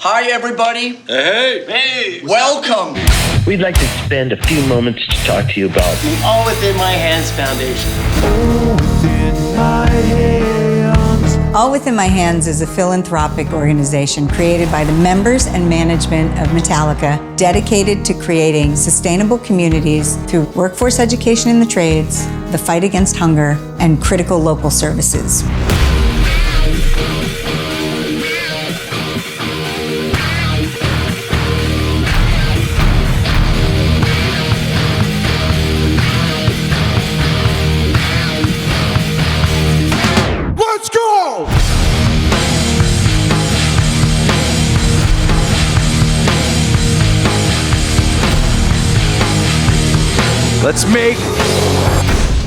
Hi, everybody. Hey. Hey. Welcome. We'd like to spend a few moments to talk to you about the All Within My Hands Foundation. All Within My Hands is a philanthropic organization created by the members and management of Metallica, dedicated to creating sustainable communities through workforce education in the trades, the fight against hunger, and critical local services. Let's go! Let's make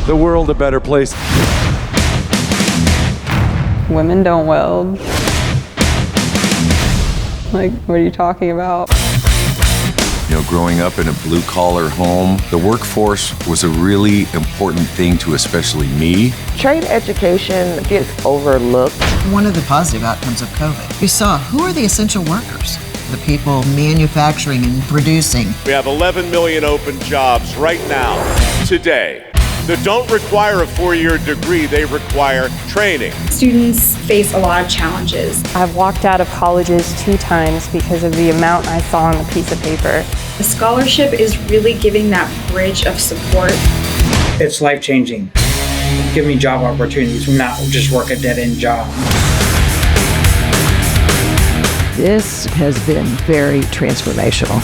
the world a better place. Women don't weld. Like, what are you talking about? You know, growing up in a blue-collar home, the workforce was a really important thing to especially me. Trade education gets overlooked. One of the positive outcomes of COVID, we saw who are the essential workers, the people manufacturing and producing. We have 11 million open jobs right now, today, that don't require a 4-year degree, they require training. Students face a lot of challenges. I've walked out of colleges 2 times because of the amount I saw on the piece of paper. The scholarship is really giving that bridge of support. It's life-changing. Give me job opportunities, not just work a dead-end job. This has been very transformational.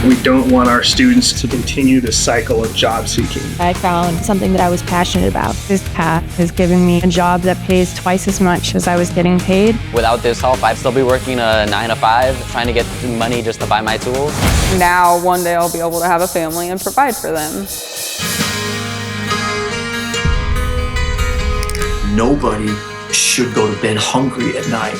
We don't want our students to continue the cycle of job seeking. I found something that I was passionate about. This path has given me a job that pays twice as much as I was getting paid. Without this help, I'd still be working a 9 to 5, trying to get money just to buy my tools. Now, one day I'll be able to have a family and provide for them. Nobody should go to bed hungry at night.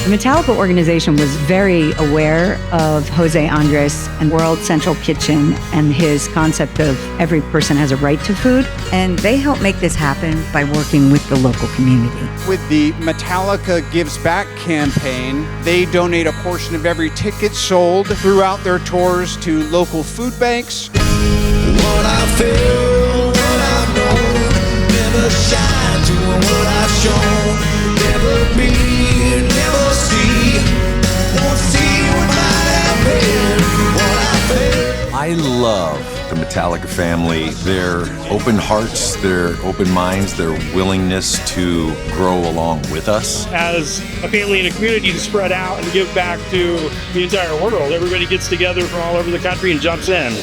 The Metallica organization was very aware of Jose Andres and World Central Kitchen and his concept of every person has a right to food. And they help make this happen by working with the local community. With the Metallica Gives Back campaign, they donate a portion of every ticket sold throughout their tours to local food banks. What I feel, what I've known, never shine to what I've shown, never be, never see, won't see what might have been, what I feel. I love the Metallica family, their open hearts, their open minds, their willingness to grow along with us. As a family and a community to spread out and give back to the entire world. Everybody gets together from all over the country and jumps in.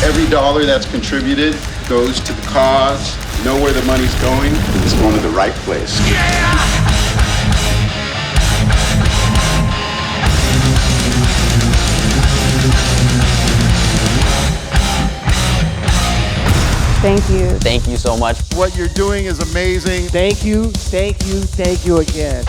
Every dollar that's contributed goes to the cause. You know where the money's going? It's going to the right place. Yeah! Thank you. Thank you so much. What you're doing is amazing. Thank you, thank you, thank you again.